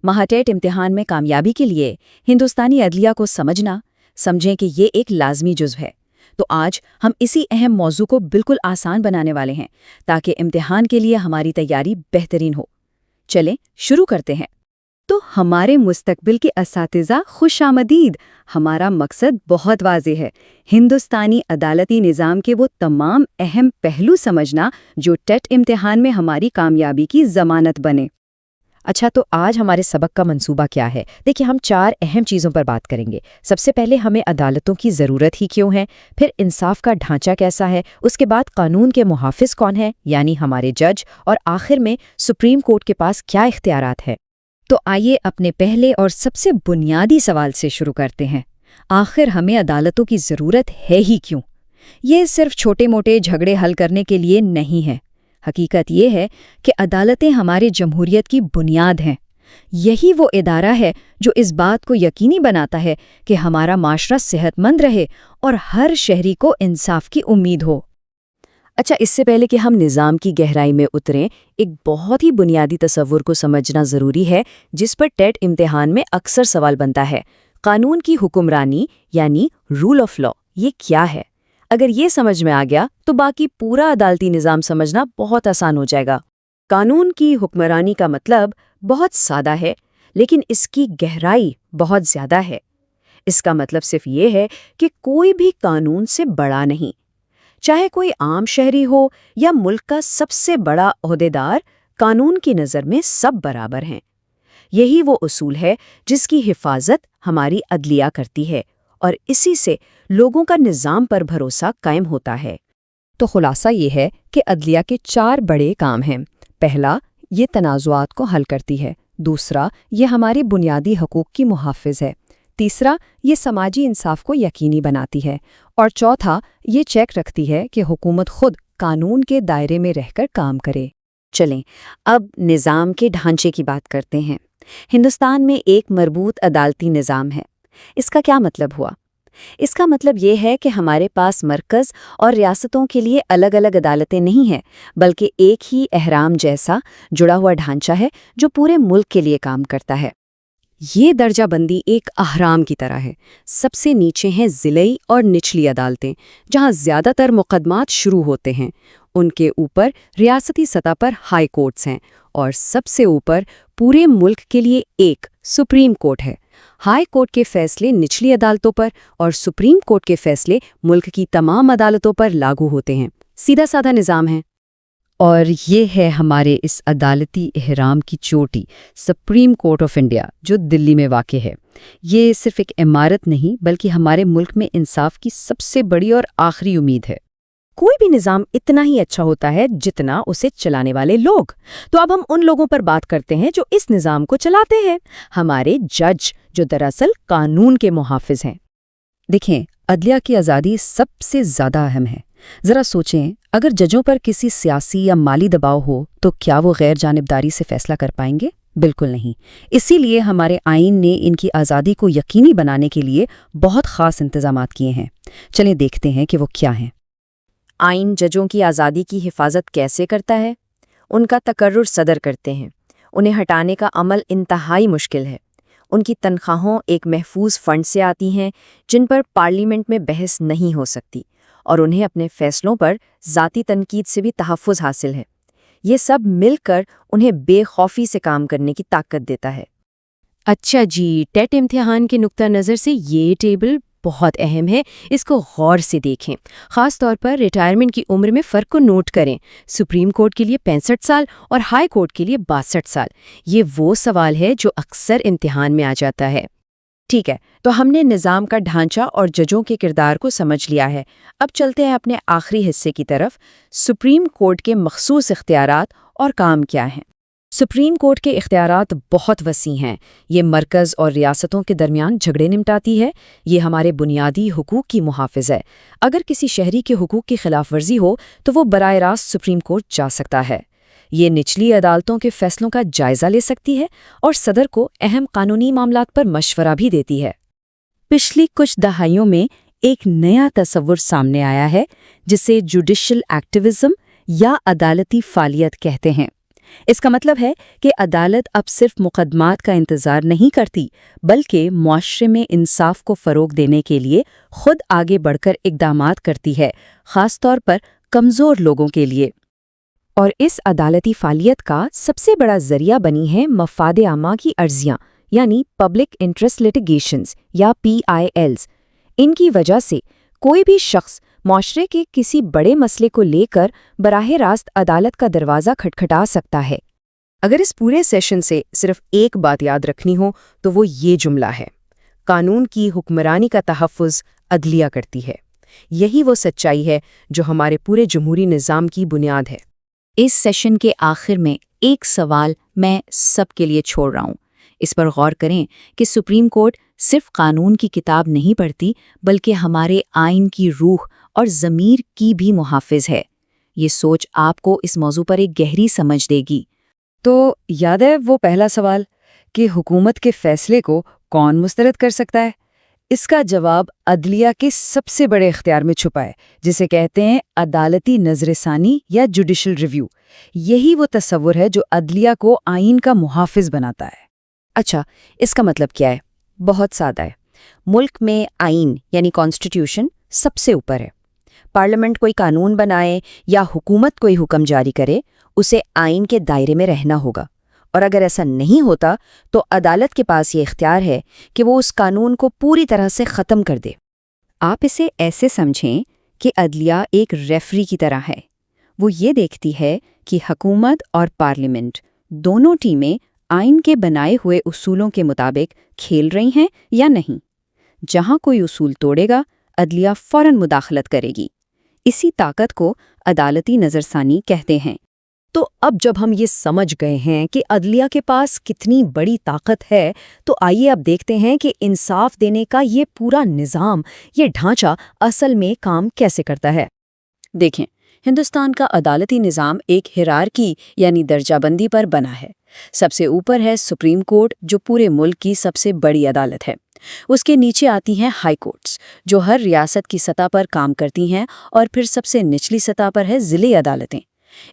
महाटेट इम्तिहान में कामयाबी के लिए हिंदुस्तानी अदलिया को समझें कि ये एक लाजमी जुज़्व है। तो आज हम इसी अहम मौजू को बिल्कुल आसान बनाने वाले हैं ताकि इम्तिहान के लिए हमारी तैयारी बेहतरीन हो। चलें शुरू करते हैं। तो हमारे मुस्तकबिल के असातिज़ा खुशामदीद। हमारा मकसद बहुत वाज़ेह है, हिंदुस्तानी अदालती निज़ाम के वो तमाम अहम पहलू समझना जो टेट इम्तिहान में हमारी कामयाबी की ज़मानत बने। अच्छा, तो आज हमारे सबक का मंसूबा क्या है? देखिए, हम 4 अहम चीज़ों पर बात करेंगे। सबसे पहले हमें अदालतों की ज़रूरत ही क्यों है, फिर इंसाफ का ढांचा कैसा है, उसके बाद कानून के मुहाफ़िज़ कौन है यानी हमारे जज, और आखिर में सुप्रीम कोर्ट के पास क्या इख्तियारात है। तो आइए अपने पहले और सबसे बुनियादी सवाल से शुरू करते हैं। आखिर हमें अदालतों की ज़रूरत है ही क्यों? ये सिर्फ छोटे मोटे झगड़े हल करने के लिए नहीं है। हकीकत ये है कि अदालतें हमारे जमहूरियत की बुनियाद हैं। यही वो इदारा है जो इस बात को यकीनी बनाता है कि हमारा माशरा सेहतमंद रहे और हर शहरी को इंसाफ की उम्मीद हो। अच्छा, इससे पहले कि हम निज़ाम की गहराई में उतरें, एक बहुत ही बुनियादी तसव्वुर को समझना ज़रूरी है जिस पर टेट इम्तिहान में अक्सर सवाल बनता है। कानून की हुक्मरानी यानी रूल ऑफ लॉ, ये क्या है? अगर ये समझ में आ गया तो बाकी पूरा अदालती निज़ाम समझना बहुत आसान हो जाएगा। कानून की हुक्मरानी का मतलब बहुत सादा है, लेकिन इसकी गहराई बहुत ज़्यादा है। इसका मतलब सिर्फ ये है कि कोई भी कानून से बड़ा नहीं, चाहे कोई आम शहरी हो या मुल्क का सबसे बड़ा ओहदेदार, कानून की नज़र में सब बराबर हैं। यही वो उसूल है जिसकी हिफाजत हमारी अदलिया करती है और इसी से लोगों का निज़ाम पर भरोसा कायम होता है। तो खुलासा ये है कि अदलिया के 4 बड़े काम हैं। पहला, ये तनाज़ुआत को हल करती है। दूसरा, ये हमारे बुनियादी हकूक़ की मुहाफ़िज़ है। तीसरा, ये समाजी इंसाफ को यकीनी बनाती है। और चौथा, ये चेक रखती है कि हुकूमत खुद कानून के दायरे में रहकर काम करे। चलें अब निज़ाम के ढांचे की बात करते हैं। हिंदुस्तान में एक मरबूत अदालती निज़ाम है। इसका क्या मतलब हुआ? इसका मतलब ये है कि हमारे पास मरकज़ और रियासतों के लिए अलग अलग अदालतें नहीं हैं, बल्कि एक ही अहराम जैसा जुड़ा हुआ ढांचा है जो पूरे मुल्क के लिए काम करता है। ये दर्जाबंदी एक अहराम की तरह है। सबसे नीचे हैं ज़िलई और निचली अदालतें, जहाँ ज़्यादातर मुकदमात शुरू होते हैं। उनके ऊपर रियासती सतह पर हाई कोर्ट्स हैं और सबसे ऊपर पूरे मुल्क के लिए एक सुप्रीम कोर्ट है। हाई कोर्ट के फैसले निचली अदालतों पर और सुप्रीम कोर्ट के फैसले मुल्क की तमाम अदालतों पर लागू होते हैं। सीधा साधा निज़ाम है। और ये है हमारे इस अदालती इहराम की चोटी, सुप्रीम कोर्ट ऑफ इंडिया, जो दिल्ली में वाक़ है। ये सिर्फ एक इमारत नहीं, बल्कि हमारे मुल्क में इंसाफ की सबसे बड़ी और आखिरी उम्मीद है। कोई भी निज़ाम इतना ही अच्छा होता है जितना उसे चलाने वाले लोग। तो अब हम उन लोगों पर बात करते हैं जो इस निज़ाम को चलाते हैं, हमारे जज, जो दरअसल कानून के मुहाफ़िज़ हैं। देखें, अदलिया की आज़ादी सबसे ज़्यादा अहम है। ज़रा सोचें, अगर जजों पर किसी सियासी या माली दबाव हो तो क्या वो गैर जानिबदारी से फैसला कर पाएंगे? बिल्कुल नहीं। इसीलिए हमारे आईन ने इनकी आज़ादी को यकीनी बनाने के लिए बहुत ख़ास इंतज़ामात किए हैं। चलें देखते हैं कि वो क्या हैं। आईन जजों की आज़ादी की हिफाजत कैसे करता है? उनका तकर्रुर सदर करते हैं। उन्हें हटाने का अमल इंतहाई मुश्किल है। उनकी तनख्वाहों एक महफूज फ़ंड से आती हैं जिन पर पार्लियामेंट में बहस नहीं हो सकती, और उन्हें अपने फ़ैसलों पर ज़ाती तनकीद से भी तहफ़्फ़ुज़ हासिल है। ये सब मिलकर उन्हें बेखौफी से काम करने की ताकत देता है। अच्छा जी, टेट इम्तिहान के नुक्ता नज़र से ये टेबल बहुत अहम है। इसको गौर से देखें, ख़ास तौर पर रिटायरमेंट की उम्र में फ़र्क को नोट करें। सुप्रीम कोर्ट के लिए 65 साल और हाई कोर्ट के लिए 62 साल। ये वो सवाल है जो अक्सर इम्तिहान में आ जाता है। ठीक है, तो हमने निज़ाम का ढांचा और जजों के किरदार को समझ लिया है। अब चलते हैं अपने आखिरी हिस्से की तरफ, सुप्रीम कोर्ट के मखसूस इख्तियारात और काम क्या हैं। सुप्रीम कोर्ट के इख्तियारात बहुत वसी हैं। ये मरकज़ और रियासतों के दरमियान झगड़े निपटाती है। ये हमारे बुनियादी हुकूक की मुहाफ़िज़ है। अगर किसी शहरी के हुकूक की खिलाफ वर्जी हो तो वो बराह रास्त सुप्रीम कोर्ट जा सकता है। ये निचली अदालतों के फैसलों का जायज़ा ले सकती है और सदर को अहम कानूनी मामलात पर मशवरा भी देती है। पिछली कुछ दहाइयों में एक नया तस्वुर सामने आया है जिसे जुडिशल एक्टिविज़म या अदालती फ़ालियत कहते हैं। اس کا مطلب ہے کہ عدالت اب صرف مقدمات کا انتظار نہیں کرتی بلکہ معاشرے میں انصاف کو فروغ دینے کے لیے خود آگے بڑھ کر اقدامات کرتی ہے، خاص طور پر کمزور لوگوں کے لیے۔ اور اس عدالتی فعالیت کا سب سے بڑا ذریعہ بنی ہیں مفاد عامہ کی عرضیاں، یعنی پبلک انٹرسٹ لیٹیگیشنز یا PILs۔ ان کی وجہ سے کوئی بھی شخص معاشرے کے کسی بڑے مسئلے کو لے کر براہ راست عدالت کا دروازہ کھٹکھٹا سکتا ہے۔ اگر اس پورے سیشن سے صرف ایک بات یاد رکھنی ہو تو وہ یہ جملہ ہے: قانون کی حکمرانی کا تحفظ عدلیہ کرتی ہے۔ یہی وہ سچائی ہے جو ہمارے پورے جمہوری نظام کی بنیاد ہے۔ اس سیشن کے آخر میں ایک سوال میں سب کے لیے چھوڑ رہا ہوں۔ اس پر غور کریں کہ سپریم کورٹ صرف قانون کی کتاب نہیں پڑھتی بلکہ ہمارے آئین کی روح اور ضمیر کی بھی محافظ ہے۔ یہ سوچ آپ کو اس موضوع پر ایک گہری سمجھ دے گی۔ تو یاد ہے وہ پہلا سوال کہ حکومت کے فیصلے کو کون مسترد کر سکتا ہے؟ اس کا جواب عدلیہ کے سب سے بڑے اختیار میں چھپا ہے، جسے کہتے ہیں عدالتی نظر ثانی یا جوڈیشل ریویو۔ یہی وہ تصور ہے جو عدلیہ کو آئین کا محافظ بناتا ہے۔ اچھا، اس کا مطلب کیا ہے؟ بہت سادہ ہے۔ ملک میں آئین یعنی کانسٹیٹیوشن سب سے اوپر ہے۔ پارلیمنٹ کوئی قانون بنائے یا حکومت کوئی حکم جاری کرے، اسے آئین کے دائرے میں رہنا ہوگا، اور اگر ایسا نہیں ہوتا تو عدالت کے پاس یہ اختیار ہے کہ وہ اس قانون کو پوری طرح سے ختم کر دے۔ آپ اسے ایسے سمجھیں کہ عدلیہ ایک ریفری کی طرح ہے۔ وہ یہ دیکھتی ہے کہ حکومت اور پارلیمنٹ دونوں ٹیمیں آئین کے بنائے ہوئے اصولوں کے مطابق کھیل رہی ہیں یا نہیں۔ جہاں کوئی اصول توڑے گا، عدلیہ فوراً مداخلت کرے گی۔ اسی طاقت کو عدالتی نظر ثانی کہتے ہیں۔ تو اب جب ہم یہ سمجھ گئے ہیں کہ عدلیہ کے پاس کتنی بڑی طاقت ہے، تو آئیے اب دیکھتے ہیں کہ انصاف دینے کا یہ پورا نظام، یہ ڈھانچہ اصل میں کام کیسے کرتا ہے۔ دیکھیں، ہندوستان کا عدالتی نظام ایک ہیرارکی یعنی درجہ بندی پر بنا ہے۔ سب سے اوپر ہے سپریم کورٹ، جو پورے ملک کی سب سے بڑی عدالت ہے۔ اس کے نیچے آتی ہیں ہائی کورٹس، جو ہر ریاست کی سطح پر کام کرتی ہیں، اور پھر سب سے نچلی سطح پر ہے ضلعی عدالتیں۔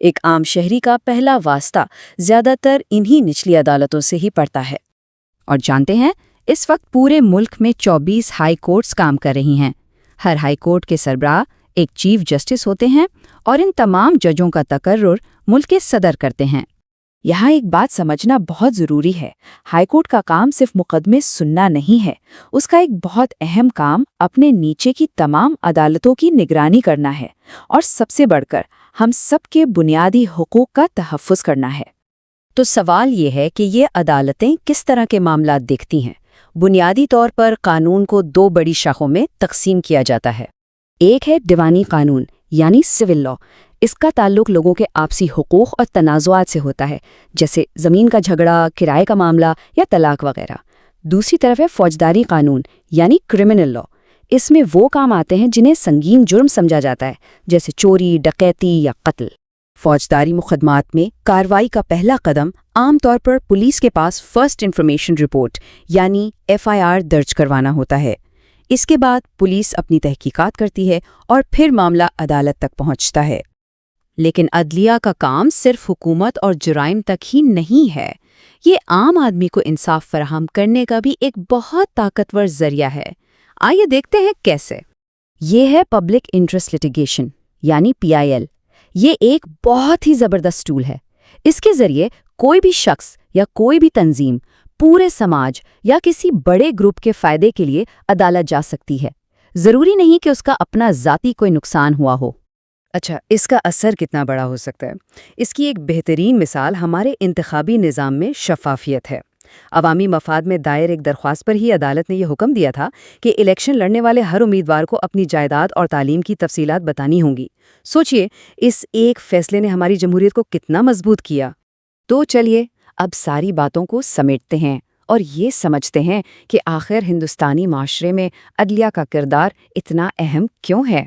ایک عام شہری کا پہلا واسطہ زیادہ تر انہی نچلی عدالتوں سے ہی پڑتا ہے۔ اور جانتے ہیں، اس وقت پورے ملک میں 24 ہائی کورٹس کام کر رہی ہیں۔ ہر ہائی کورٹ کے سربراہ ایک چیف جسٹس ہوتے ہیں، اور ان تمام ججوں کا تقرر ملک کے صدر کرتے ہیں۔ یہاں ایک بات سمجھنا بہت ضروری ہے۔ ہائی کورٹ کا کام صرف مقدمے سننا نہیں ہے، اس کا ایک بہت اہم کام اپنے نیچے کی تمام عدالتوں کی نگرانی کرنا ہے، اور سب سے بڑھ کر ہم سب کے بنیادی حقوق کا تحفظ کرنا ہے۔ تو سوال یہ ہے کہ یہ عدالتیں کس طرح کے معاملات دیکھتی ہیں؟ بنیادی طور پر قانون کو 2 بڑی شاخوں میں تقسیم کیا جاتا ہے۔ ایک ہے دیوانی قانون یعنی سول لا۔ اس کا تعلق لوگوں کے آپسی حقوق اور تنازعات سے ہوتا ہے، جیسے زمین کا جھگڑا، کرائے کا معاملہ یا طلاق وغیرہ۔ دوسری طرف ہے فوجداری قانون یعنی کرمنل لا۔ اس میں وہ کام آتے ہیں جنہیں سنگین جرم سمجھا جاتا ہے، جیسے چوری، ڈکیتی یا قتل۔ فوجداری مقدمات میں کارروائی کا پہلا قدم عام طور پر پولیس کے پاس فرسٹ انفارمیشن رپورٹ یعنی FIR درج کروانا ہوتا ہے۔ اس کے بعد پولیس اپنی تحقیقات کرتی ہے اور پھر معاملہ عدالت تک پہنچتا ہے۔ لیکن عدلیہ کا کام صرف حکومت اور جرائم تک ہی نہیں ہے، یہ عام آدمی کو انصاف فراہم کرنے کا بھی ایک بہت طاقتور ذریعہ ہے۔ آئیے دیکھتے ہیں کیسے۔ یہ ہے پبلک انٹرسٹ لیٹیگیشن یعنی PIL۔ یہ ایک بہت ہی زبردست ٹول ہے۔ اس کے ذریعے کوئی بھی شخص یا کوئی بھی تنظیم پورے سماج یا کسی بڑے گروپ کے فائدے کے لیے عدالت جا سکتی ہے۔ ضروری نہیں کہ اس کا اپنا ذاتی کوئی نقصان ہوا ہو۔ اچھا، اس کا اثر کتنا بڑا ہو سکتا ہے؟ اس کی ایک بہترین مثال ہمارے انتخابی نظام میں شفافیت ہے۔ عوامی مفاد میں دائر ایک درخواست پر ہی عدالت نے یہ حکم دیا تھا کہ الیکشن لڑنے والے ہر امیدوار کو اپنی جائیداد اور تعلیم کی تفصیلات بتانی ہوں گی۔ سوچئے، اس ایک فیصلے نے ہماری جمہوریت کو کتنا مضبوط کیا۔ تو چلیے اب ساری باتوں کو سمیٹتے ہیں اور یہ سمجھتے ہیں کہ آخر ہندوستانی معاشرے میں عدلیہ کا کردار اتنا اہم کیوں ہے۔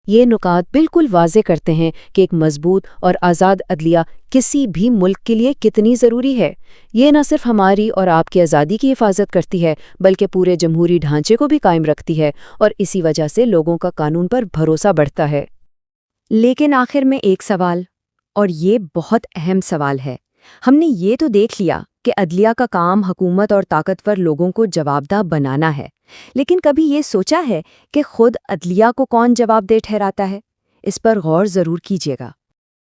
یہ نکات بالکل واضح کرتے ہیں کہ ایک مضبوط اور آزاد عدلیہ کسی بھی ملک کے لیے کتنی ضروری ہے۔ یہ نہ صرف ہماری اور آپ کی آزادی کی حفاظت کرتی ہے بلکہ پورے جمہوری ڈھانچے کو بھی قائم رکھتی ہے، اور اسی وجہ سے لوگوں کا قانون پر بھروسہ بڑھتا ہے۔ لیکن آخر میں ایک سوال، اور یہ بہت اہم سوال ہے، ہم نے یہ تو دیکھ لیا کہ عدلیہ کا کام حکومت اور طاقتور لوگوں کو جوابدہ بنانا ہے، لیکن کبھی یہ سوچا ہے کہ خود عدلیہ کو کون جواب دہ ٹھہراتا ہے؟ اس پر غور ضرور کیجیے گا۔